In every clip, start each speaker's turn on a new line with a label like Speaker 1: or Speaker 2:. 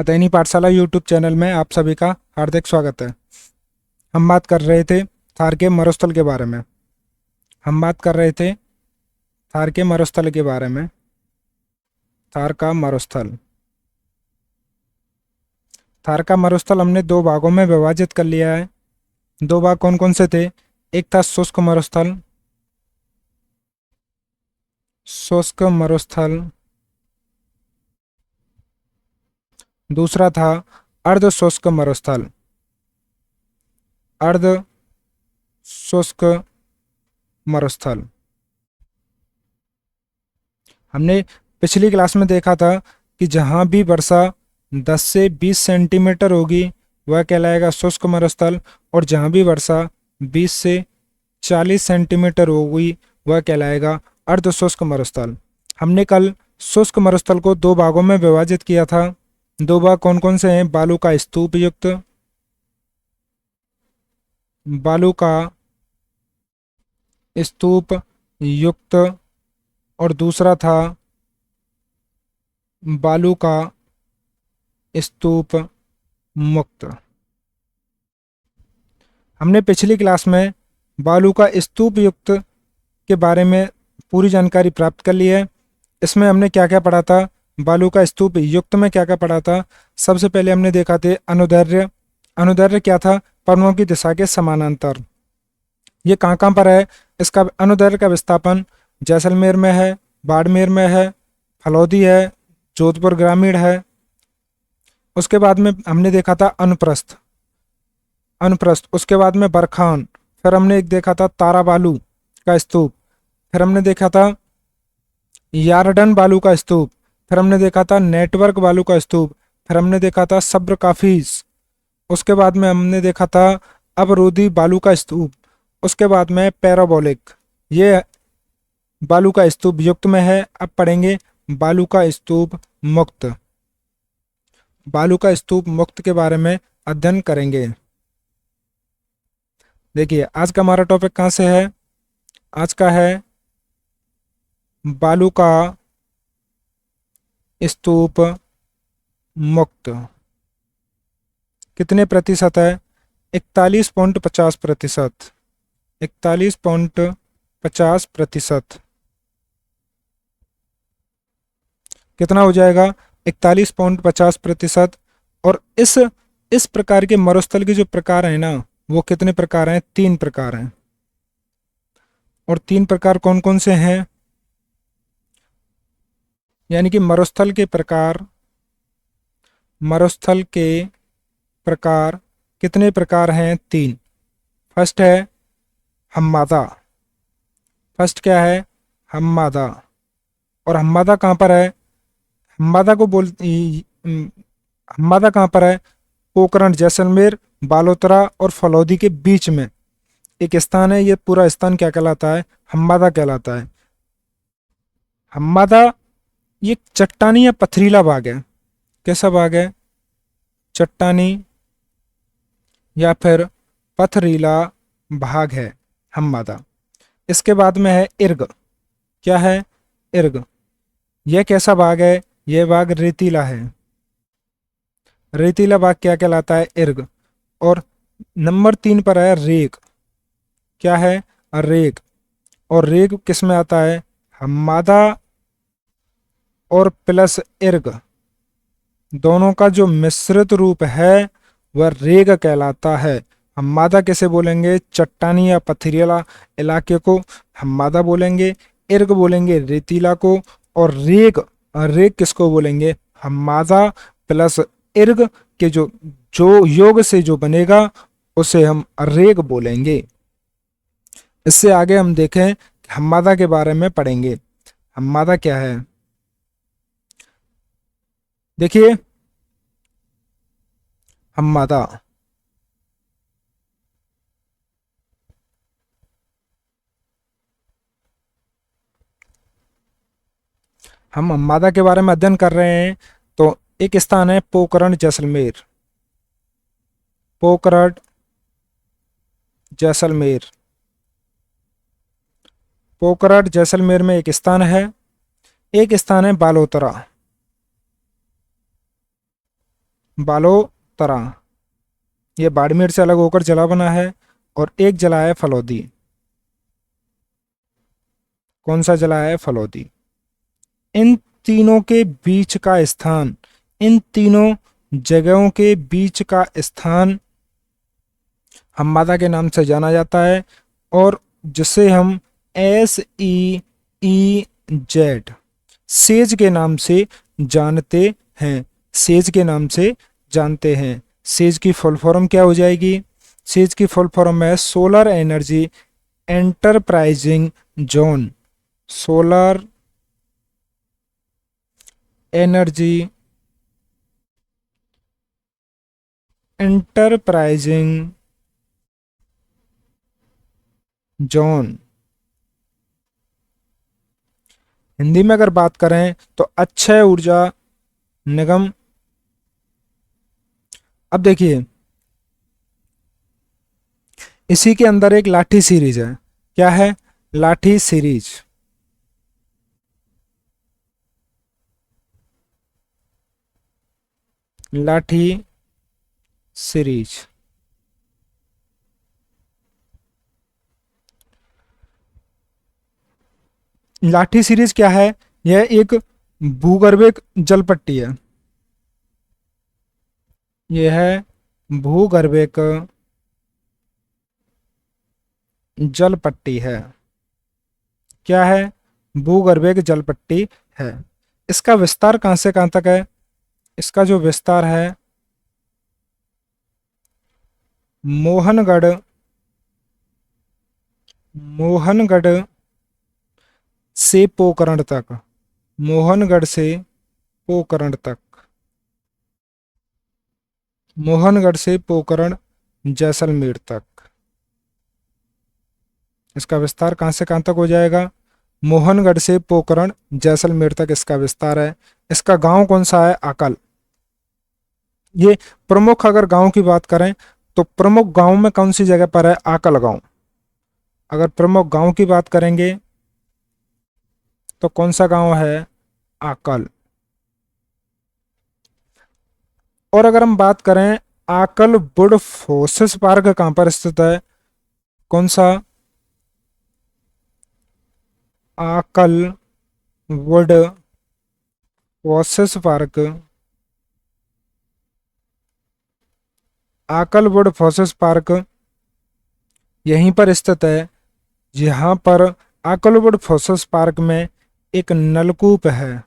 Speaker 1: अतैनी पाठशाला YouTube channel में आप सभी का हार्दिक स्वागत है। हम बात कर रहे थे थार के मरुस्थल के बारे में। हम बात कर रहे थे थार के मरुस्थल के बारे में। थार का मरुस्थल। थार का मरुस्थल हमने दो भागों में विभाजित कर लिया है। दो भाग कौन कौन से थे? एक था शुष्क मरुस्थल। शुष्क मरुस्थल। दूसरा था अर्ध शुष्क मरुस्थल। अर्ध शुष्क मरुस्थल। हमने पिछली क्लास में देखा था कि जहाँ भी वर्षा 10 से 20 सेंटीमीटर होगी वह कहलाएगा शुष्क मरुस्थल, और जहाँ भी वर्षा 20 से 40 सेंटीमीटर होगी वह कहलाएगा अर्ध शुष्क मरुस्थल। हमने कल शुष्क मरुस्थल को दो भागों में विभाजित किया था। दो भाग कौन कौन से हैं? बालू का स्तूप युक्त, बालू का स्तूप युक्त, और दूसरा था बालू का स्तूप मुक्त। हमने पिछली क्लास में बालू का स्तूप युक्त के बारे में पूरी जानकारी प्राप्त कर ली है। इसमें हमने क्या क्या पढ़ा था? बालू का स्तूप युक्त में क्या क्या पढ़ा था? सबसे पहले हमने देखा थे अनुदैर्ध्य। अनुदैर्ध्य क्या था? परमाणु की दिशा के समानांतर। ये कहाँ कहाँ पर है? इसका अनुदैर्ध्य का विस्थापन जैसलमेर में है, बाड़मेर में है, फलौदी है, जोधपुर ग्रामीण है। उसके बाद में हमने देखा था अनुप्रस्थ। अनुप्रस्थ, उसके बाद में बरखान। फिर हमने एक देखा था तारा बालू का स्तूप। फिर हमने देखा था यारडन बालू का स्तूप। फिर हमने देखा था नेटवर्क बालू का स्तूप। फिर हमने देखा था सब्र काफीज। उसके बाद में हमने देखा था अवरोधी बालू का स्तूप। उसके बाद में पैराबोलिक। ये बालू का स्तूप युक्त में है। अब पढ़ेंगे बालू का स्तूप मुक्त। बालू का स्तूप मुक्त के बारे में अध्ययन करेंगे। देखिए आज का हमारा टॉपिक कहाँ से है? आज का है बालू का स्तूप मुक्त। कितने प्रतिशत है? 41.50%। 41.50%। कितना हो जाएगा? 41.50%। और इस प्रकार के मरुस्थल के जो प्रकार हैं ना, वो कितने प्रकार हैं? 3 प्रकार हैं। और 3 प्रकार कौन कौन से हैं? यानी कि मरुस्थल के प्रकार, मरुस्थल के प्रकार कितने प्रकार हैं? 3। फर्स्ट है हम्मादा। फर्स्ट क्या है? हम्मादा। और हम्मादा कहाँ पर है? हम्मादा को बोल हम्मादा कहाँ पर है? पोखरण, जैसलमेर, बालोतरा और फलौदी के बीच में एक स्थान है। ये पूरा स्थान क्या कहलाता है? हम्मादा कहलाता है। हम्मादा ये चट्टानी या पथरीला भाग है। कैसा भाग है? चट्टानी या फिर पथरीला भाग है हम्मादा। इसके बाद में है इर्ग। क्या है? इर्ग। यह कैसा भाग है? यह भाग रेतीला है। रेतीला भाग क्या कहलाता है? इर्ग। और नंबर 3 पर है रेग। क्या है? रेग। और रेग किस में आता है? हम्मादा और प्लस इर्ग दोनों का जो मिश्रित रूप है वह रेग कहलाता है। हम्मादा कैसे बोलेंगे? चट्टानी या पथरीला इलाके को हम्मादा बोलेंगे, इर्ग बोलेंगे रेतीला को, और रेग, रेग किसको बोलेंगे? हम्मादा प्लस इर्ग के जो जो योग से जो बनेगा उसे हम रेग बोलेंगे। इससे आगे हम देखें कि हम्मादा के बारे में पढ़ेंगे। हम्मादा क्या है? देखिए हम्मादा, हम हम्मादा के बारे में अध्ययन कर रहे हैं। तो एक स्थान है पोखरण, जैसलमेर। पोखरण, जैसलमेर। पोखरण जैसलमेर में एक स्थान है। एक स्थान है बालोतरा। बालोतरा, ये बाड़मेर से अलग होकर जिला बना है। और एक जिला है फलौदी। कौन सा जिला है? फलौदी। इन तीनों के बीच का स्थान, इन तीनों जगहों के बीच का स्थान हम्बादा के नाम से जाना जाता है, और जिसे हम SEEZ, सेज के नाम से जानते हैं। सेज के नाम से जानते हैं। सेज की फुल फॉर्म क्या हो जाएगी? सेज की फुल फॉर्म है solar energy enterprising zone. Solar energy enterprising zone. Hindi में अगर बात करें तो अक्षय ऊर्जा निगम। अब देखिए, इसी के अंदर एक लाठी सीरीज है। क्या है? लाठी सीरीज। लाठी सीरीज। लाठी सीरीज क्या है? यह एक भूगर्भिक जल पट्टी है। यह है भूगर्भिक जल पट्टी है। क्या है? भूगर्भिक जल पट्टी है। इसका विस्तार कहां से कहां तक है? इसका जो विस्तार है, मोहनगढ़, मोहनगढ़ से पोकरण तक। मोहनगढ़ से पोकरण तक। मोहनगढ़ से पोकरण जैसलमेर तक। इसका विस्तार कहां से कहां तक हो जाएगा? मोहनगढ़ से पोकरण जैसलमेर तक इसका विस्तार है। इसका गांव कौन सा है? आकल। ये प्रमुख अगर गांव की बात करें तो प्रमुख गांव में कौन सी जगह पर है? आकल गांव। अगर प्रमुख गांव की बात करेंगे तो कौन सा गांव है? आकल। और अगर हम बात करें आकल वुड फोसिस पार्क कहां पर स्थित है? कौन सा? आकल वुड फोसिस पार्क। आकल वुड फोसिस पार्क यहीं पर स्थित है, जहां पर आकलवुड फोसिस पार्क में एक नलकूप है।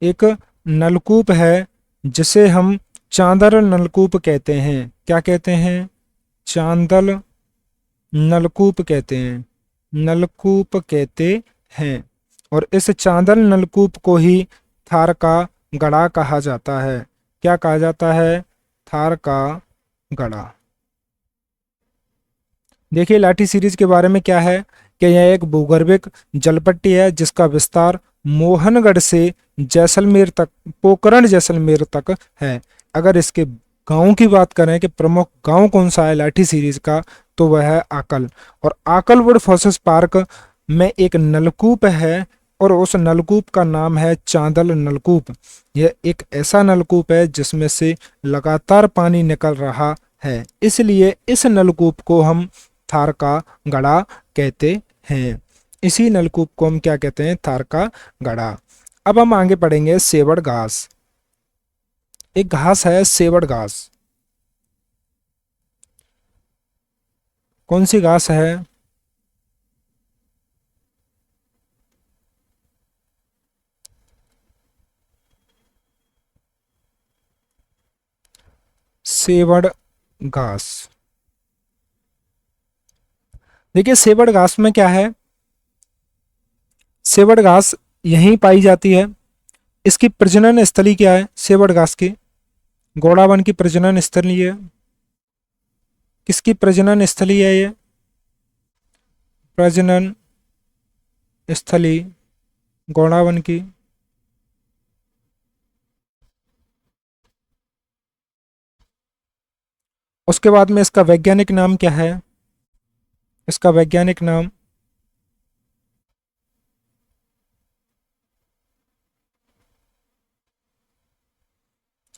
Speaker 1: एक नलकूप है जिसे हम चांदर नलकूप कहते हैं। क्या कहते हैं? चांदल नलकूप कहते हैं। नलकूप कहते हैं। और इस चांदल नलकूप को ही थार का गड़ा कहा जाता है। क्या कहा जाता है? थार का गड़ा। देखिए, लाठी सीरीज के बारे में क्या है कि यह एक भूगर्भिक जलपट्टी है जिसका विस्तार मोहनगढ़ से जैसलमेर तक, पोकरण जैसलमेर तक है। अगर इसके गांव की बात करें कि प्रमुख गांव कौन सा है लाठी सीरीज का, तो वह है आकल। और आकलवुड फोसिस पार्क में एक नलकूप है और उस नलकूप का नाम है चांदल नलकूप। यह एक ऐसा नलकूप है जिसमें से लगातार पानी निकल रहा है, इसलिए इस नलकूप को हम थार का गड़ा कहते हैं। इसी नलकूप को हम क्या कहते हैं? थार का गड़ा। अब हम आगे पढ़ेंगे सेवड़ घास। एक घास है सेवड़ घास। कौन सी घास है? सेवड़ घास। देखिए, सेवड़ घास में क्या है? सेवड़ घास यहीं पाई जाती है। इसकी प्रजनन स्थली क्या है? सेवड़ घास की गौड़ावन की प्रजनन स्थली है। किसकी प्रजनन स्थली है ये? प्रजनन स्थली गौड़ावन की। उसके बाद में इसका वैज्ञानिक नाम क्या है? इसका वैज्ञानिक नाम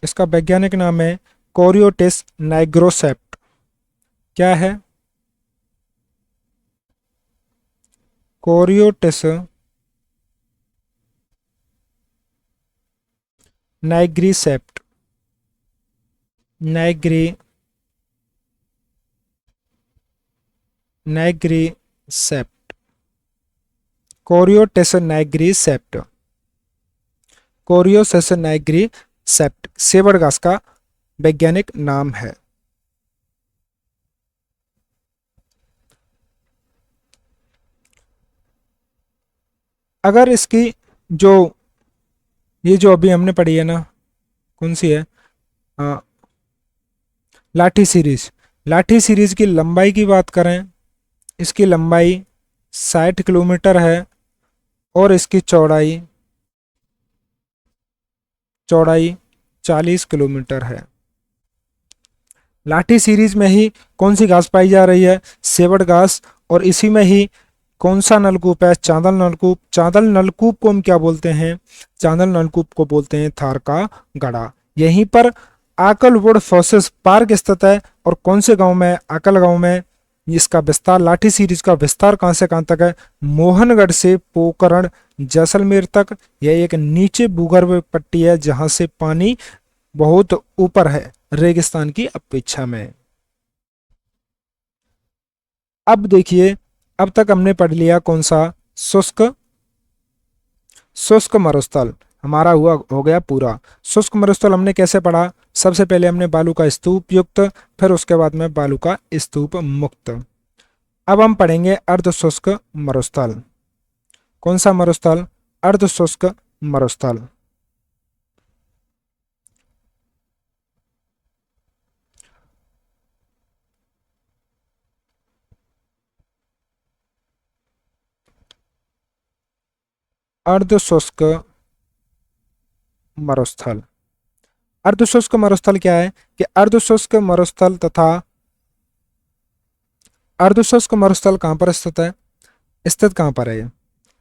Speaker 1: इसका वैज्ञानिक नाम है कोरियोटिस नाइग्रोसेप्ट। क्या है? कोरियोटिस नाइग्रीसेप्ट। नाइग्री नाइग्रीसेप्ट। कोरियोटिस नाइग्रीसेप्ट। कोरियोसिस नाइग्रीसेप्ट सेवड़ घास का वैज्ञानिक नाम है। अगर इसकी जो ये जो अभी हमने पढ़ी है ना, कौन सी है? आ, लाठी सीरीज। लाठी सीरीज की लंबाई की बात करें, इसकी लंबाई 60 किलोमीटर है और इसकी चौड़ाई चौड़ाई 40 किलोमीटर है। लाठी सीरीज में ही कौन सी घास पाई जा रही है? सेवड़ घास। और इसी में ही कौन सा नलकूप है? चांदल नलकूप। चांदल नलकूप को हम क्या बोलते हैं? चांदल नलकूप को बोलते हैं थार का गड़ा। यहीं पर आकलवुड फॉसिल्स पार्क स्थित है। और कौन से गांव में? आकल गांव में। इसका विस्तार, लाठी सीरीज का विस्तार कहां से कहां तक है? मोहनगढ़ से पोखरण जैसलमेर तक। यह एक नीचे भूगर्भ पट्टी है जहां से पानी बहुत ऊपर है रेगिस्तान की अपेक्षा में। अब देखिए, अब तक हमने पढ़ लिया कौन सा? शुष्क शुष्क मरुस्थल हमारा हुआ हो गया पूरा। शुष्क मरुस्थल हमने कैसे पढ़ा? सबसे पहले हमने बालू का स्तूप युक्त, फिर उसके बाद में बालू का स्तूप मुक्त। अब हम पढ़ेंगे अर्ध शुष्क मरुस्थल। कौन सा मरुस्थल? अर्ध शुष्क मरुस्थल। अर्ध शुष्क मरुस्थल। अर्ध शुष्क मरुस्थल क्या है? कि अर्ध शुष्क मरुस्थल तथा अर्ध शुष्क मरुस्थल कहां पर स्थित है? स्थित कहां पर है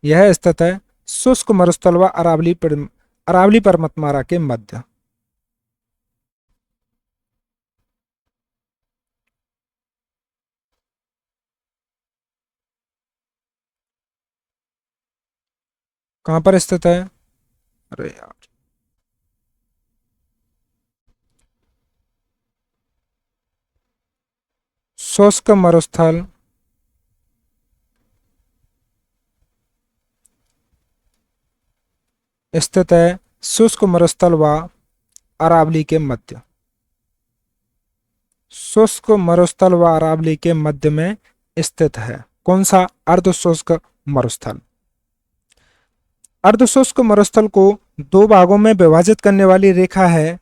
Speaker 1: यह स्थित है शुष्क मरुस्थल व अरावली पर्वतमाला के मध्य। कहां पर स्थित है? अरे यार, शुष्क मरुस्थल स्थित है शुष्क मरुस्थल व अरावली के मध्य। शुष्क मरुस्थल व अरावली के मध्य में स्थित है। कौन सा? अर्ध शुष्क मरुस्थल। अर्ध शुष्क मरुस्थल को दो भागों में विभाजित करने वाली रेखा है।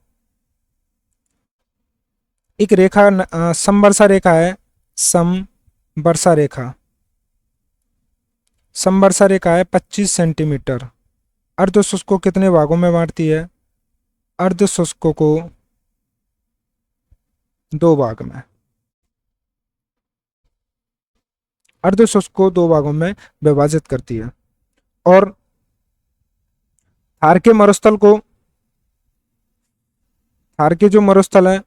Speaker 1: एक रेखा समवर्षा रेखा है। समवर्षा रेखा। समवर्षा रेखा है 25 सेंटीमीटर। अर्ध शुष्क को कितने भागों में बांटती है? अर्ध शुष्क को दो भाग में। अर्ध शुष्क को दो भागों में विभाजित करती है। और थार के मरुस्थल को, थार के जो मरुस्थल है,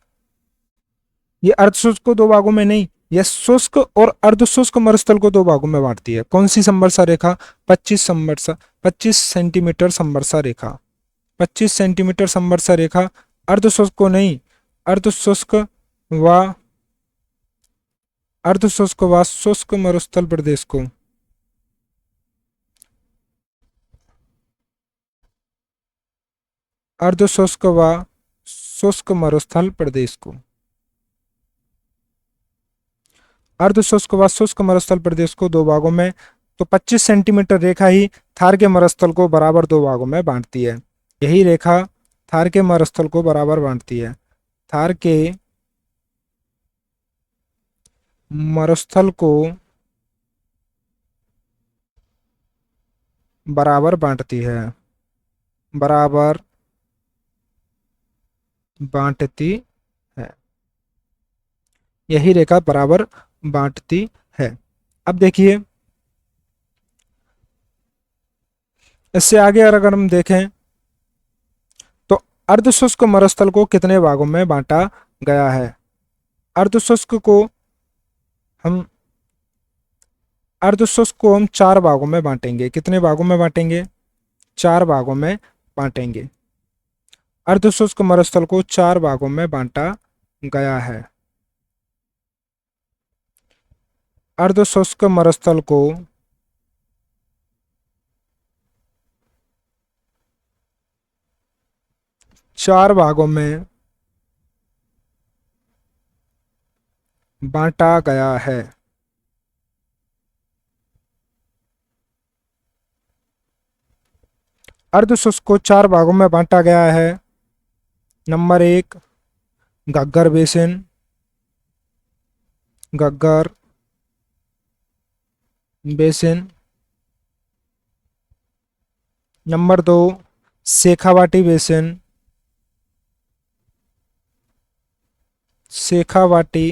Speaker 1: ये अर्ध शुष्क को दो भागों में नहीं, यह शुष्क और अर्ध शुष्क मरुस्थल को दो भागों में बांटती है। कौन सी समवर्षा रेखा? 25 सेंटीमीटर समवर्षा रेखा। 25 सेंटीमीटर समवर्षा रेखा अर्ध शुष्क को नहीं, अर्ध शुष्क व अर्ध शुष्क व शुष्क मरुस्थल प्रदेश को, अर्ध शुष्क व शुष्क मरुस्थल प्रदेश को, अर्ध शुष्क व शुष्क मरुस्थल प्रदेश को दो भागों में। तो 25 सेंटीमीटर रेखा ही थार के मरुस्थल को बराबर दो भागों में बांटती है। यही रेखा थार के मरुस्थल को बराबर बांटती है। थार के मरुस्थल को बराबर बांटती है। बराबर बांटती है। यही रेखा बराबर बांटती है। अब देखिए, इससे आगे अगर हम देखें तो अर्धशुष्क मरुस्थल को कितने भागों में बांटा गया है? अर्धशुष्क को हम अर्धशुष्क को हम 4 भागों में बांटेंगे। कितने भागों में बांटेंगे? 4 भागों में बांटेंगे। अर्धशुष्क मरुस्थल को 4 भागों में बांटा गया है। अर्धशुष्क मरुस्थल को 4 भागों में बांटा गया है। अर्धशुष्क को 4 भागों में बांटा गया है। Number 1 Ghaggar basin, Ghaggar basin. Number 2 Shekhawati basin, Shekhawati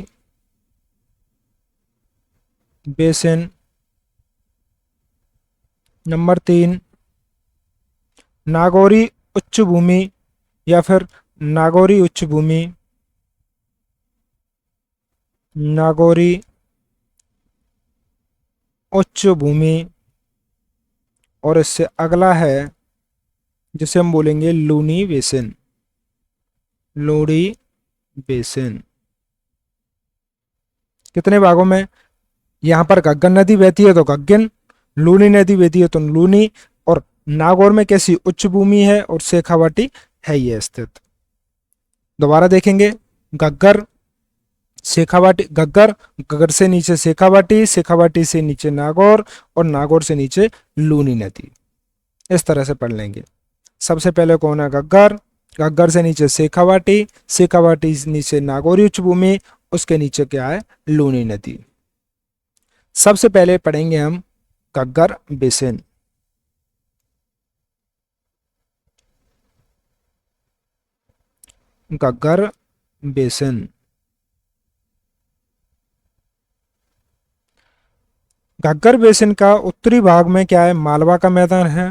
Speaker 1: basin. Number 3 Nagauri उच्च भूमि या फिर नागौरी उच्च भूमि, नागौरी उच्च भूमि। और इससे अगला है जिसे हम बोलेंगे लूनी बेसिन, लूनी बेसिन। कितने भागों में? यहां पर घग्गर नदी बहती है तो घग्गन, लूनी नदी बहती है तो लूनी, और नागौर में कैसी उच्च भूमि है और शेखावाटी है ये स्थित। दोबारा देखेंगे, घग्गर शेखावाटी, घग्गर, घग्गर से नीचे शेखावाटी, शेखावाटी से नीचे नागौर और नागौर से नीचे लूनी नदी। इस तरह से पढ़ लेंगे। सबसे पहले कौन है? घग्गर, घग्गर से नीचे शेखावाटी, शेखावाटी से नीचे नागौरी उच्च भूमि, उसके नीचे क्या है? लूनी नदी। सबसे पहले पढ़ेंगे हम Ghaggar basin. Ghaggar basin. Ghaggar basin का उत्तरी भाग में क्या है? मालवा का मैदान है।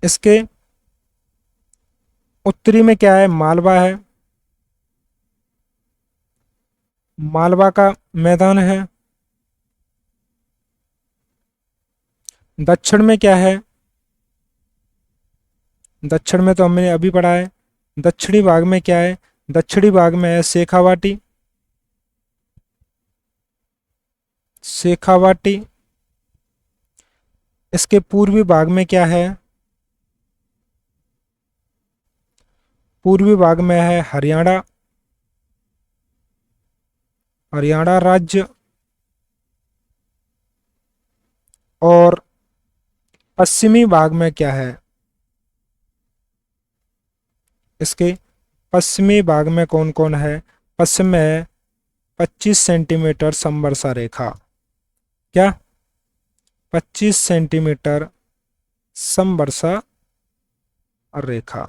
Speaker 1: इसके उत्तरी में क्या है? मालवा है, मालवा का मैदान है। दक्षिण में क्या है? दक्षिण में तो हमने अभी पढ़ा है। दक्षिणी भाग में क्या है? दक्षिणी भाग में है शेखावाटी, शेखावाटी। इसके पूर्वी भाग में क्या है? पूर्वी भाग में है हरियाणा, हरियाणा राज्य। और पश्चिमी भाग में क्या है? इसके पश्चिमी भाग में कौन कौन है? पश्चिम में है 25 सेंटीमीटर समवर्षा रेखा। क्या? 25 सेंटीमीटर समवर्षा रेखा।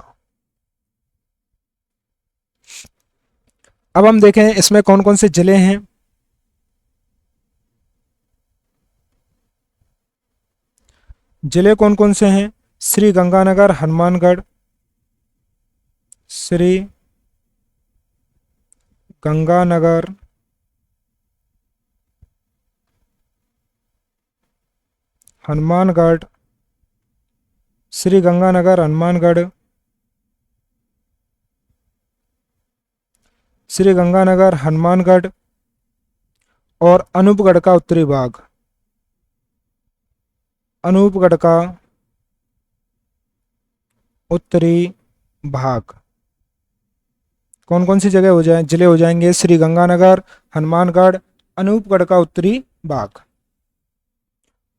Speaker 1: अब हम देखें इसमें कौन कौन से जिले हैं। जिले कौन कौन से हैं? श्री गंगानगर, हनुमानगढ़, श्री गंगानगर, हनुमानगढ़, श्री गंगानगर, हनुमानगढ़, श्री गंगानगर, हनुमानगढ़। और अनूपगढ़ का उत्तरी भाग, अनूपगढ़ का उत्तरी भाग। कौन कौन सी जगह हो जाए? जिले हो जाएंगे श्री गंगानगर, हनुमानगढ़, अनूपगढ़ का उत्तरी भाग।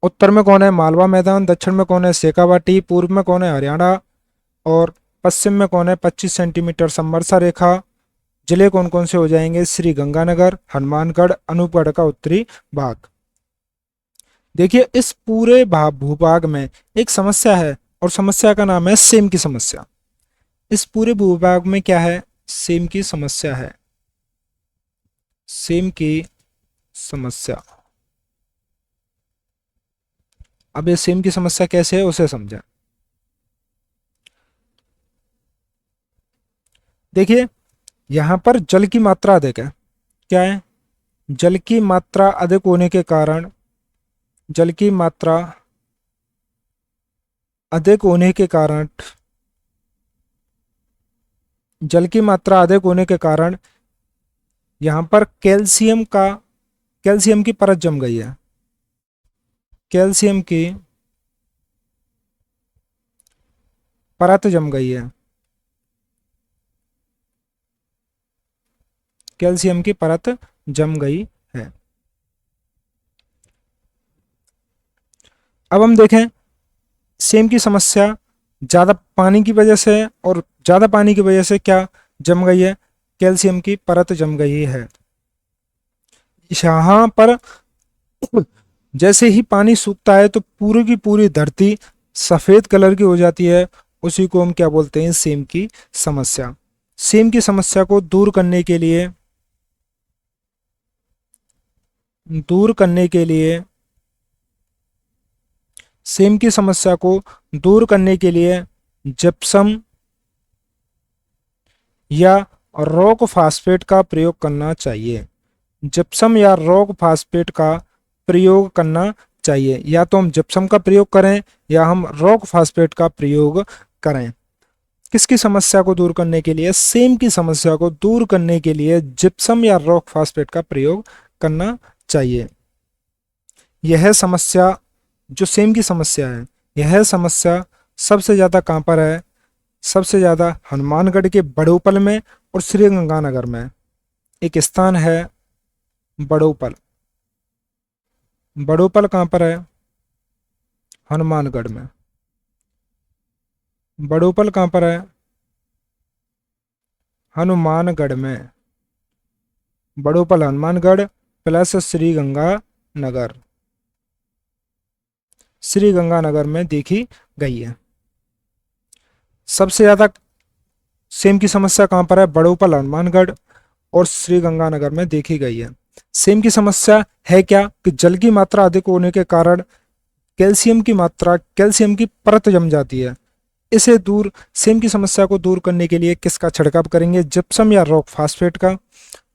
Speaker 1: उत्तर में कौन है? मालवा मैदान। दक्षिण में कौन है? शेखावाटी। पूर्व में कौन है? हरियाणा। और पश्चिम में कौन है? 25 सेंटीमीटर समवर्षा रेखा। जिले कौन कौन से हो जाएंगे? श्री गंगानगर, हनुमानगढ़, अनूपगढ़ का उत्तरी भाग। देखिए इस पूरे भूभाग में एक समस्या है और समस्या का नाम है सेम की समस्या। इस पूरे भूभाग में क्या है? सेम की समस्या है, सेम की समस्या। अब ये सेम की समस्या कैसे है उसे समझें। देखिए यहाँ पर जल की मात्रा अधिक है। क्या है? जल की मात्रा अधिक होने के कारण, जल की मात्रा अधिक होने के कारण, जल की मात्रा अधिक होने के कारण यहाँ पर कैल्शियम की परत जम गई है। कैल्शियम की परत जम गई है। कैल्शियम की परत जम गई है। अब हम देखें सेम की समस्या ज़्यादा पानी की वजह से, और ज़्यादा पानी की वजह से क्या जम गई है? कैल्शियम की परत जम गई है। यहाँ पर जैसे ही पानी सूखता है तो पूरी की पूरी धरती सफ़ेद कलर की हो जाती है। उसी को हम क्या बोलते हैं? सेम की समस्या। सेम की समस्या को दूर करने के लिए, दूर करने के लिए सेम की समस्या को दूर करने के लिए जिप्सम या रॉक फास्फेट का प्रयोग करना चाहिए। जिप्सम या रॉक फास्फेट का प्रयोग करना चाहिए। या तो हम जिप्सम का प्रयोग करें या हम रॉक फास्फेट का प्रयोग करें। किसकी समस्या को दूर करने के लिए? सेम की समस्या को दूर करने के लिए जिप्सम या रॉक फास्फेट का प्रयोग करना चाहिए। यह समस्या, जो सेम की समस्या है, यह समस्या सबसे ज़्यादा कहाँ पर है? सबसे ज़्यादा हनुमानगढ़ के बड़ोपल में और श्रीगंगानगर में। एक स्थान है बड़ोपल। बड़ोपल कहाँ पर है? हनुमानगढ़ में। बड़ोपल कहाँ पर है? हनुमानगढ़ में। बड़ोपल हनुमानगढ़ प्लस श्रीगंगानगर, श्रीगंगानगर में देखी गई है। सबसे ज़्यादा सेम की समस्या कहाँ पर है? बड़ोपल हनुमानगढ़ और श्रीगंगानगर में देखी गई है। सेम की समस्या है क्या? कि जल की मात्रा अधिक होने के कारण कैल्शियम की परत जम जाती है। इसे दूर, सेम की समस्या को दूर करने के लिए किसका छिड़काव करेंगे? जिप्सम या रॉक फास्फेट का।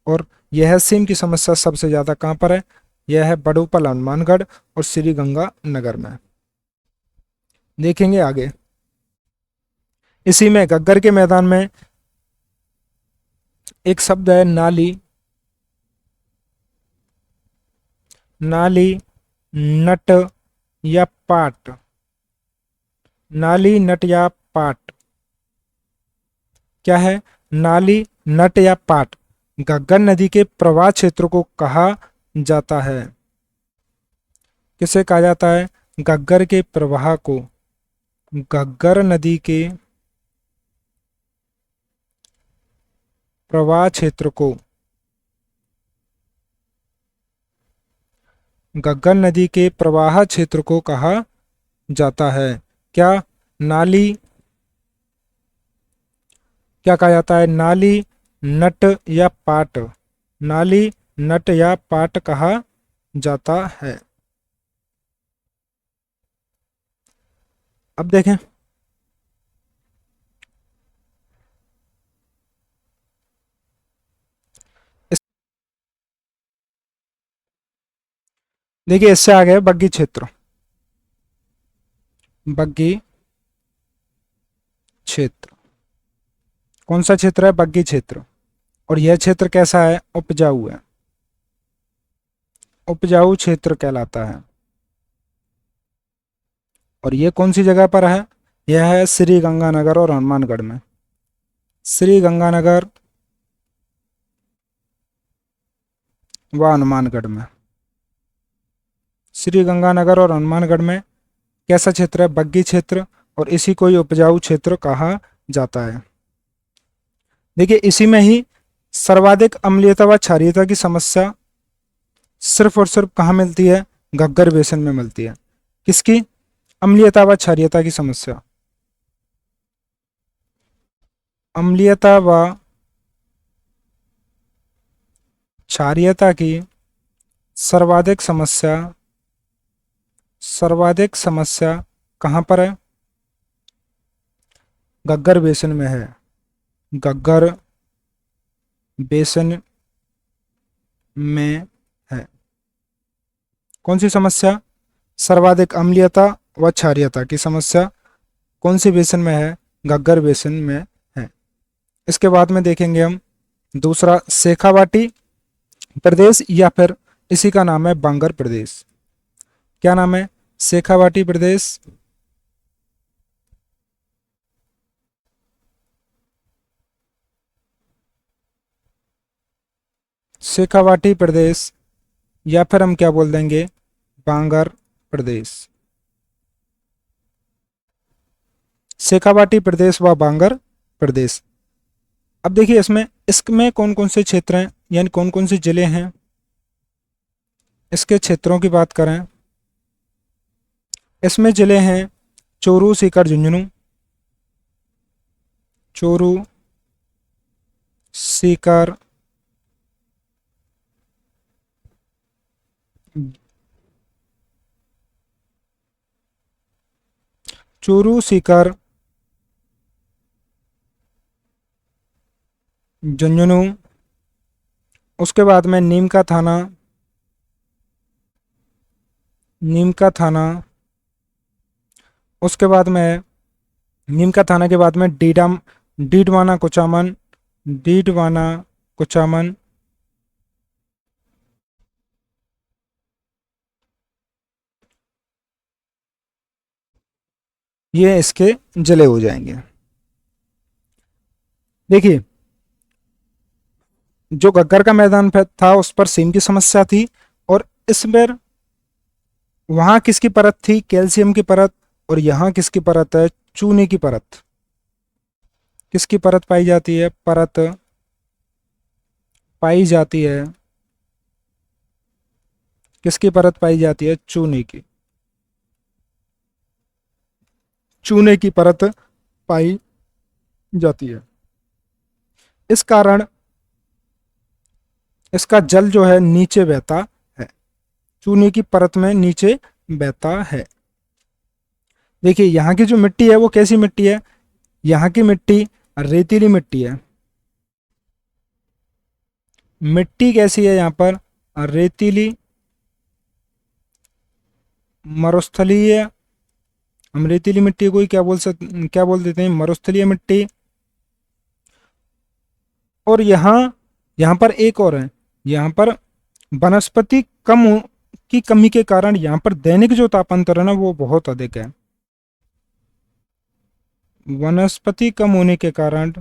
Speaker 1: और यह सेम की समस्या सबसे ज़्यादा कहाँ पर है? यह है बड़ोपल हनुमानगढ़ और श्रीगंगानगर में। देखेंगे आगे। इसी में गग्गर के मैदान में एक शब्द है नाली। नाली, नट या पाट। नाली, नट या पाट। क्या है? नाली, नट या पाट घग्गर नदी के प्रवाह क्षेत्र को कहा जाता है। किसे कहा जाता है? घग्गर के प्रवाह को, घग्गर नदी के प्रवाह क्षेत्र को, घग्गर नदी के प्रवाह क्षेत्र को कहा जाता है। क्या? नाली, क्या कहा जाता है? नाली, नट या पाट। नाली, नट या पाट कहा जाता है। अब देखें इस, देखिए इससे आगे है बग्गी क्षेत्र। बग्गी क्षेत्र कौन सा क्षेत्र है? बग्गी क्षेत्र। और यह क्षेत्र कैसा है? उपजाऊ है। उपजाऊ क्षेत्र कहलाता है। और ये कौन सी जगह पर है? यह है श्री गंगानगर और हनुमानगढ़ में। श्री गंगानगर व हनुमानगढ़ में। श्री गंगानगर और हनुमानगढ़ में कैसा क्षेत्र है? बग्गी क्षेत्र। और इसी को ही उपजाऊ क्षेत्र कहा जाता है। देखिए इसी में ही सर्वाधिक अम्लीयता व क्षारीयता की समस्या सिर्फ और सिर्फ कहाँ मिलती है? घग्गर बेसिन में मिलती है। किसकी? अम्लीयता व क्षारीयता की समस्या। अम्लीयता व क्षारीयता की सर्वाधिक समस्या सर्वाधिक समस्या कहाँ पर है? घग्गर बेसिन में है। घग्गर बेसिन में है। कौन सी समस्या? सर्वाधिक अम्लीयता व क्षारीयता की समस्या कौन सी बेसिन में है? घग्गर बेसिन में है। इसके बाद में देखेंगे हम दूसरा, शेखावाटी प्रदेश या फिर इसी का नाम है बांगर प्रदेश। क्या नाम है? शेखावाटी प्रदेश, शेखावाटी प्रदेश, या फिर हम क्या बोल देंगे? बांगर प्रदेश। शेखावाटी प्रदेश व बांगर प्रदेश। अब देखिए इसमें कौन कौन से क्षेत्र हैं, यानी कौन कौन से जिले हैं। इसके क्षेत्रों की बात करें, इसमें जिले हैं चोरू, सीकर, झुंझुनू। चोरू, सीकर, चोरू, सीकर, झुंझुनू। उसके बाद में नीम का थाना, नीम का थाना। उसके बाद में नीम का थाना के बाद में डीडवाना, कुचामन, डीडवाना, कुचामन। ये इसके जिले हो जाएंगे। देखिए जो घग्गर का मैदान था उस पर सेम की समस्या थी, और इस बार वहां किसकी परत थी? कैल्शियम की परत। और यहाँ किसकी परत है? चूने की परत। किसकी परत पाई जाती है? परत पाई जाती है, किसकी परत पाई जाती है? चूने की। चूने की परत पाई जाती है। इस कारण इसका जल जो है नीचे बहता है, चूने की परत में नीचे बहता है। देखिए यहाँ की जो मिट्टी है वो कैसी मिट्टी है? यहाँ की मिट्टी रेतीली मिट्टी है। मिट्टी कैसी है यहाँ पर? रेतीली, मरुस्थलीय। हम रेतीली मिट्टी को ही क्या बोल देते हैं? मरुस्थलीय मिट्टी। और यहाँ यहाँ पर एक और है, यहाँ पर वनस्पति की कमी के कारण यहाँ पर दैनिक जो तापांतर है ना वो बहुत अधिक है। वनस्पति कम होने के कारण,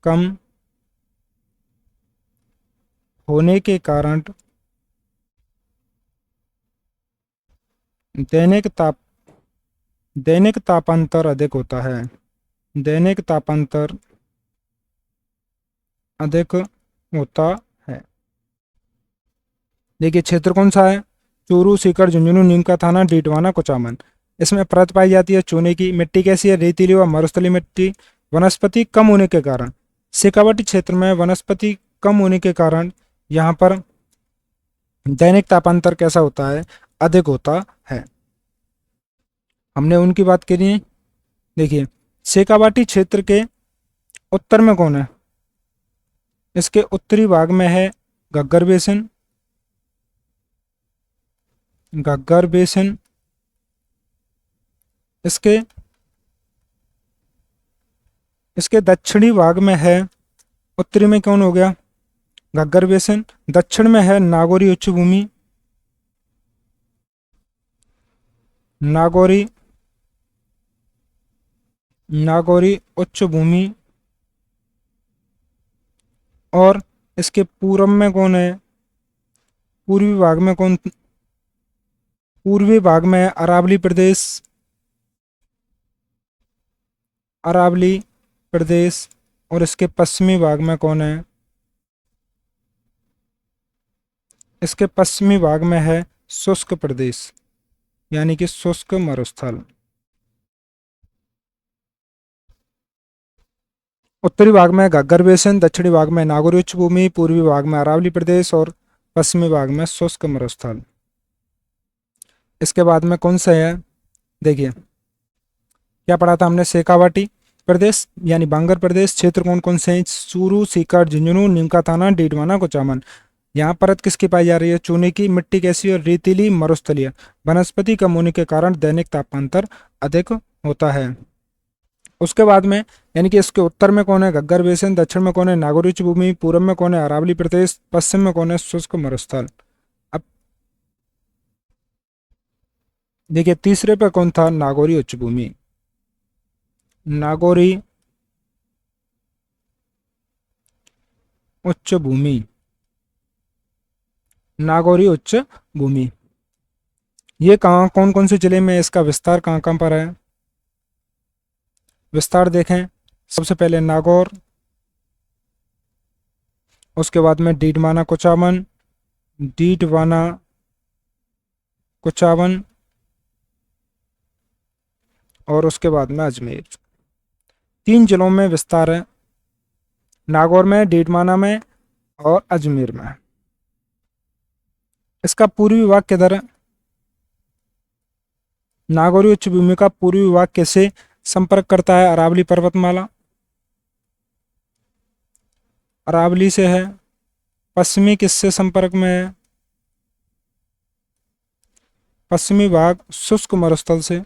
Speaker 1: कम होने के कारण दैनिक ताप दैनिक तापांतर अधिक होता है। दैनिक तापांतर अधिक होता है। देखिए क्षेत्र कौन सा है? चूरू, सीकर, झुंझुनू, नीम का थाना, डीडवाना, कुचामन। इसमें परत पाई जाती है चूने की। मिट्टी कैसी है? रेतीली व मरुस्थलीय मिट्टी। वनस्पति कम होने के कारण, शेखावाटी क्षेत्र में वनस्पति कम होने के कारण यहाँ पर दैनिक तापांतर कैसा होता है? अधिक होता है। हमने उनकी बात करी है। देखिए शेखावाटी क्षेत्र के उत्तर में कौन है? इसके उत्तरी भाग में है घग्गर बेसिन, घग्गर बेसिन। इसके इसके दक्षिणी भाग में है, उत्तरी में कौन हो गया? घग्गर बेसिन। दक्षिण में है नागौरी उच्च भूमि, नागौरी, नागौरी उच्च भूमि। और इसके पूर्व में कौन है? पूर्वी भाग में कौन? पूर्वी भाग में है अरावली प्रदेश, अरावली प्रदेश। और इसके पश्चिमी भाग में कौन है? इसके पश्चिमी भाग में है शुष्क प्रदेश, यानी कि शुष्क मरुस्थल। उत्तरी भाग में घग्गर बेसिन, दक्षिणी भाग में नागौरी उच्च भूमि, पूर्वी भाग में अरावली प्रदेश और पश्चिमी भाग में शुष्क मरुस्थल। इसके बाद में कौन सा है, देखिए क्या पढ़ा था हमने, शेखावाटी प्रदेश यानी बांगर प्रदेश क्षेत्र कौन कौन से हैं, चूरू, सीकर, झुंझुनू, नीमका थाना, डीडवाना, कुचामन। यहाँ परत किसकी पाई जा रही है, चूने की। मिट्टी कैसी है, रेतीली मरुस्थलीय। वनस्पति कम होने के कारण दैनिक तापांतर अधिक होता है। उसके बाद में यानी कि इसके उत्तर में कौन है, घग्गर बेसिन। दक्षिण में कौन है, नागौरी उच्च भूमि। पूर्व में कौन है, अरावली प्रदेश। पश्चिम में कौन है, शुष्क मरुस्थल। अब देखिए तीसरे पे कौन था, नागौरी उच्च भूमि। नागौरी उच्च भूमि, नागौरी उच्च भूमि। ये कहाँ कौन कौन से जिले में है? इसका विस्तार कहाँ कहाँ पर है, विस्तार देखें। सबसे पहले नागौर, उसके बाद में डीडवाना कुचामन, डीडवाना कुचामन, और उसके बाद में अजमेर। तीन जिलों में विस्तार है, नागौर में, डीडवाना में और अजमेर में। इसका पूर्वी विभाग किधर है, नागौरी उच्च भूमि का पूर्वी विभाग कैसे संपर्क करता है, अरावली पर्वतमाला, अरावली से है। पश्चिमी किससे संपर्क में है, पश्चिमी भाग शुष्क मरुस्थल से।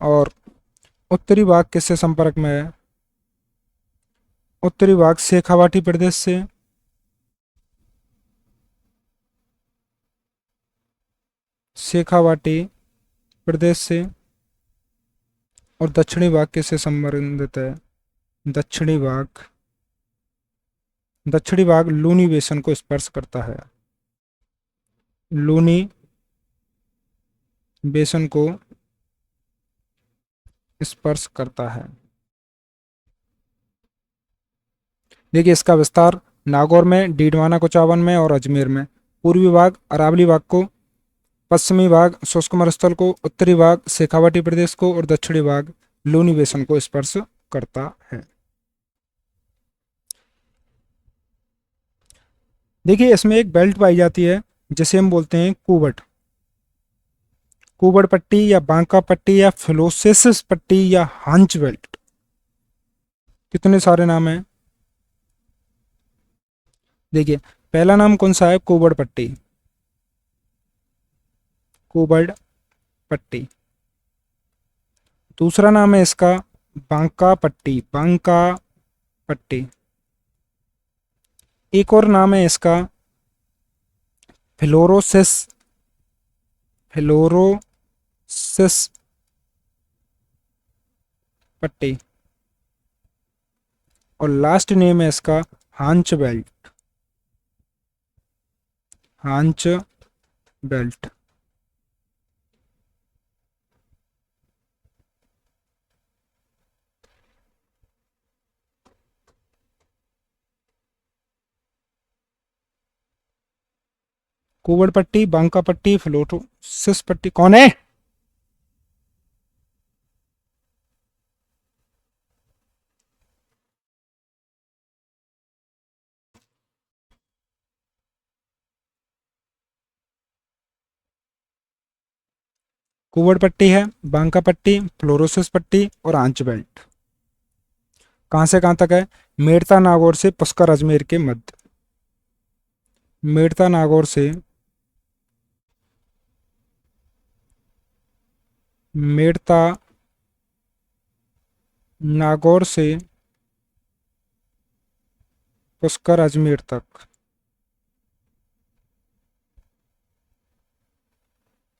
Speaker 1: और उत्तरी भाग किससे संपर्क में है, उत्तरी भाग शेखावाटी प्रदेश से। शेखावाटी प्रदेश से। और दक्षिणी भाग किससे संबंधित है, दक्षिणी भाग, दक्षिणी भाग लूनी बेसन को स्पर्श करता है, लूनी बेसन को स्पर्श करता है। देखिए इसका विस्तार नागौर में, डीडवाना कुचामन में और अजमेर में। पूर्वी भाग अरावली भाग को, पश्चिमी भाग शुष्क मरुस्थल को, उत्तरी भाग शेखावाटी प्रदेश को और दक्षिणी भाग लूनी बेसन को स्पर्श करता है। देखिए इसमें एक बेल्ट पाई जाती है जिसे हम बोलते हैं कुबट, कुबड़ पट्टी या बांका पट्टी या फिलोसिस पट्टी या हंच बेल्ट। कितने सारे नाम हैं, देखिए पहला नाम कौन सा है, कुबड़ पट्टी, कुबड़ पट्टी। दूसरा नाम है इसका बांका पट्टी, बांका पट्टी। एक और नाम है इसका फ्लोरोसिस, फ्लोरोसिस पट्टी। और लास्ट नेम है इसका हांच बेल्ट, हांच बेल्ट। कुबड़ पट्टी, बांका पट्टी, फ्लोरोसिस पट्टी, कौन है, कुबड़ पट्टी है, बांका पट्टी, फ्लोरोसिस पट्टी और आंच बेल्ट। कहाँ से कहाँ तक है, मेड़ता नागौर से पुष्कर अजमेर के मध्य, मेड़ता नागौर से, मेड़ता नागौर से पुष्कर अजमेर तक,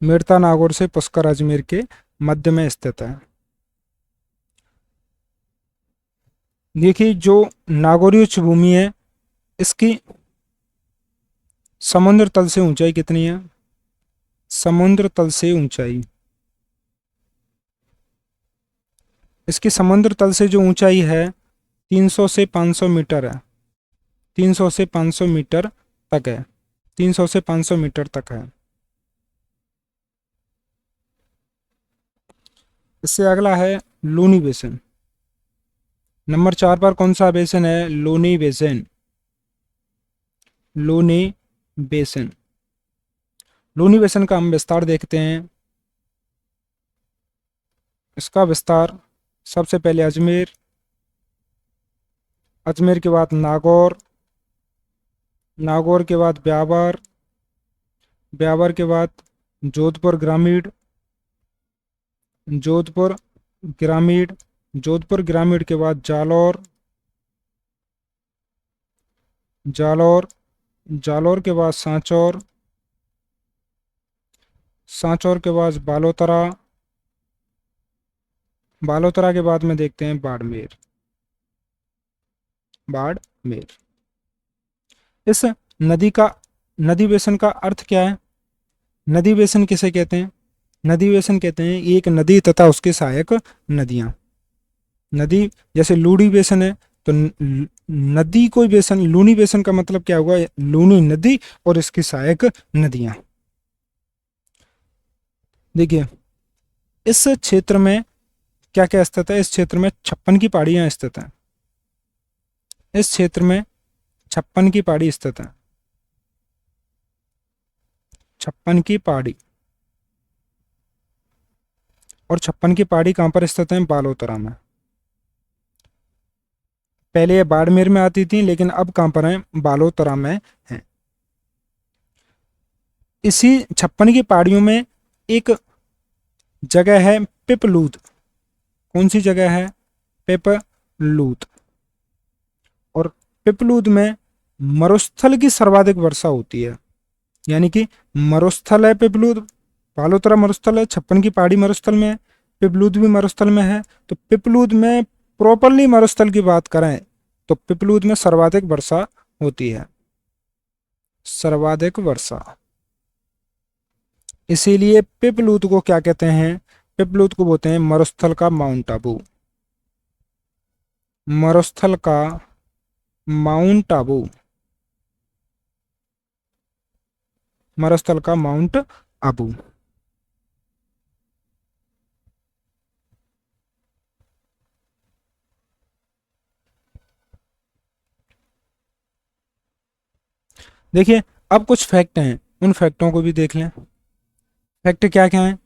Speaker 1: मेड़ता नागौर से पुष्कर अजमेर के मध्य में स्थित है। देखिए जो नागौरी उच्च भूमि है इसकी समुद्र तल से ऊंचाई कितनी है, समुद्र तल से ऊंचाई, इसकी समुद्र तल से जो ऊंचाई है 300 से 500 मीटर है, 300 से 500 मीटर तक है, 300 से 500 मीटर तक है। इससे अगला है लूनी बेसिन। नंबर 4 पर कौन सा बेसिन है? Loni basin. Loni basin. Loni basin का हम विस्तार देखते हैं। इसका विस्तार सबसे पहले अजमेर, अजमेर के बाद नागौर, नागौर के बाद ब्यावर, ब्यावर के बाद जोधपुर ग्रामीण, जोधपुर ग्रामीण, जोधपुर ग्रामीण के बाद जालौर, जालौर, जालौर के बाद सांचौर, सांचौर के बाद बालोतरा, बालोतरा के बाद में देखते हैं बाड़मेर, बाड़मेर। इस नदी का, नदी बेसिन का अर्थ क्या है? नदी बेसिन किसे कहते हैं? नदी बेसिन कहते हैं एक नदी तथा उसके सहायक नदियां। नदी जैसे लूनी बेसिन है, तो नदी कोई बेसिन, लूनी बेसिन का मतलब क्या हुआ? लूनी नदी और इसकी सहायक नदियां। देखिए इस क्षेत्र में क्या क्या स्थित है? इस क्षेत्र में 56 की पहाड़ियां स्थित हैं। इस क्षेत्र में 56 की पहाड़ी स्थित है। 56 की पहाड़ी। और 56 की पहाड़ी कहाँ पर स्थित है? बालोतरा में। पहले ये बाड़मेर में आती थी, लेकिन अब कहाँ पर है? बालोतरा में है। इसी 56 की पहाड़ियों में एक जगह है पिपलूद। कौन सी जगह है? पिपलूद। और पिपलूद में मरुस्थल की सर्वाधिक वर्षा होती है। यानी कि मरुस्थल है पिपलूद, बालोतरा मरुस्थल है, 56 की पहाड़ी मरुस्थल में है, पिपलूद भी मरुस्थल में है। तो पिपलूद में प्रॉपरली मरुस्थल की बात करें तो पिपलूद में सर्वाधिक वर्षा होती है, सर्वाधिक वर्षा। इसीलिए पिपलूद को क्या कहते हैं? पिपलूद को बोलते हैं मरुस्थल का माउंट आबू। मरुस्थल का माउंट आबू, मरुस्थल का माउंट आबू। देखिए अब कुछ फैक्ट हैं, उन फैक्टों को भी देख लें। फैक्ट क्या क्या है?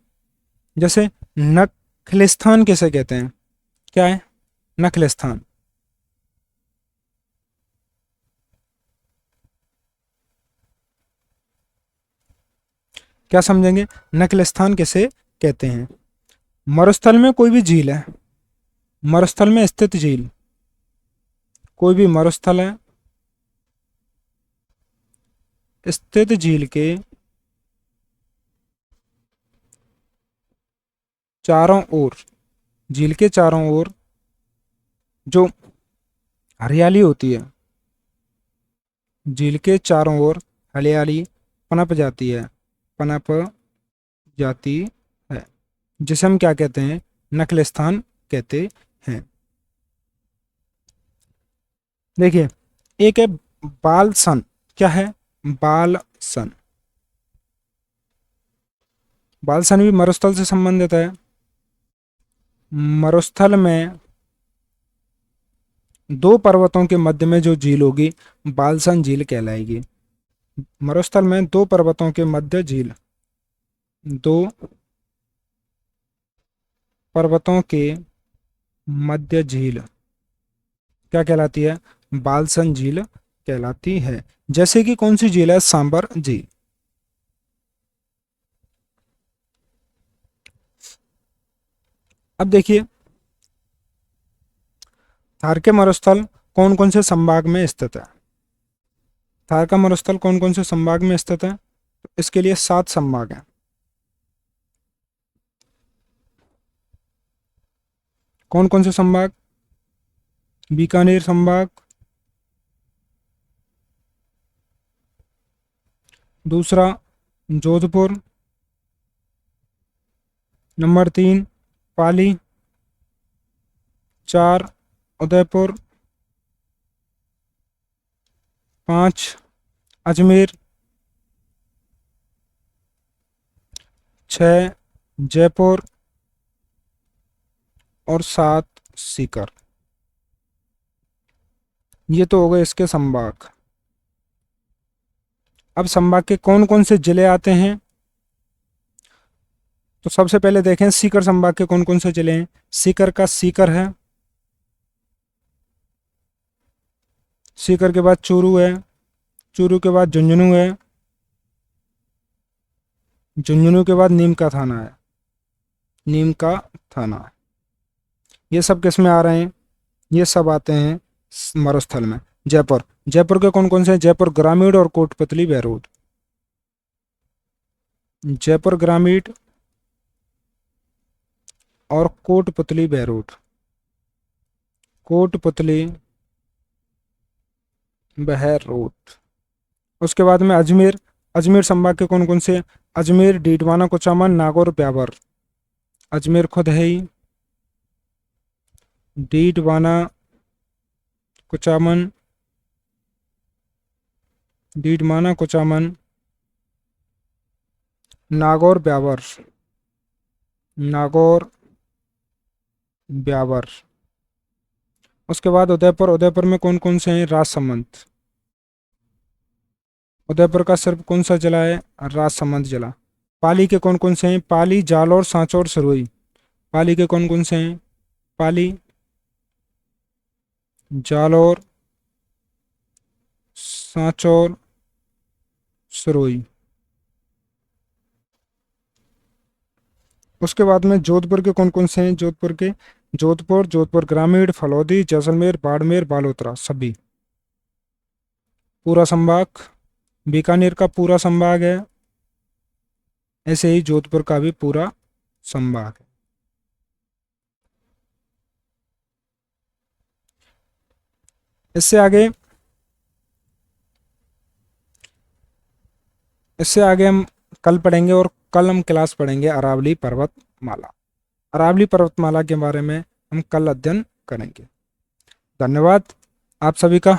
Speaker 1: जैसे नखलिस्तान किसे कहते हैं? क्या है नखलिस्तान? क्या समझेंगे? नखलिस्तान किसे कहते हैं? मरुस्थल में कोई भी झील है, मरुस्थल में स्थित झील, कोई भी मरुस्थल है, स्थित झील के चारों ओर, झील के चारों ओर जो हरियाली होती है, झील के चारों ओर हरियाली पनप जाती है, पनप जाती है, जिसे हम क्या कहते हैं? नखलिस्तान कहते हैं। देखिए एक है बालसन। क्या है? बालसन। बालसन भी मरुस्थल से संबंधित है। मरुस्थल में दो पर्वतों के मध्य में जो झील होगी बालसन झील कहलाएगी। मरुस्थल में दो पर्वतों के मध्य झील, दो पर्वतों के मध्य झील क्या कहलाती है? बालसन झील कहलाती है। जैसे कि कौन सी झील है? सांबर झील। अब देखिए थार के मरुस्थल कौन कौन से संभाग में स्थित है? थार का मरुस्थल कौन कौन से संभाग में स्थित है? तो इसके लिए 7 संभाग हैं। कौन कौन से संभाग? बीकानेर संभाग, दूसरा जोधपुर, नंबर 3 पाली, 4 उदयपुर, 5 अजमेर, 6 जयपुर और 7 सीकर। ये तो हो गए इसके संभाग। अब संभाग के कौन कौन से जिले आते हैं, तो सबसे पहले देखें सीकर संभाग के कौन कौन से जिले हैं। सीकर का सीकर है, सीकर के बाद चूरू है, चूरू के बाद झुंझुनू है, झुंझुनू के बाद नीम का थाना है, नीम का थाना। ये सब किस में आ रहे हैं, ये सब आते हैं मरुस्थल में। जयपुर, जयपुर के कौन कौन से हैं, जयपुर ग्रामीण और कोटपुतली बहरोड। जयपुर ग्रामीण और कोटपुतली बहरोड, कोटपुतली बहरोड। उसके बाद में अजमेर, अजमेर संभाग के कौन कौन से, अजमेर, डीडवाना, कुचामन, नागौर, ब्यावर। अजमेर खुद है ही, डीडवाना, कुचामन, डीडवाना, कुचामन, नागौर, ब्यावर, नागौर, ब्यावर। उसके बाद उदयपुर, उदयपुर में कौन कौन से हैं, राजसमंद। उदयपुर का सिर्फ कौन सा जिला है, राजसमंद जिला। पाली के कौन कौन से हैं, पाली, जालौर, सांचौर, सिरोही। पाली के कौन कौन से हैं, पाली, जालौर, सांचौर, सिरोही। उसके बाद में जोधपुर के कौन कौन से हैं, जोधपुर के, जोधपुर, जोधपुर ग्रामीण, फलौदी, जैसलमेर, बाड़मेर, बालोतरा सभी। पूरा संभाग, बीकानेर का पूरा संभाग है, ऐसे ही जोधपुर का भी पूरा संभाग है। इससे आगे हम कल पढ़ेंगे, और कल हम क्लास पढ़ेंगे अरावली पर्वतमाला। अरावली पर्वतमाला के बारे में हम कल अध्ययन करेंगे। धन्यवाद आप सभी का।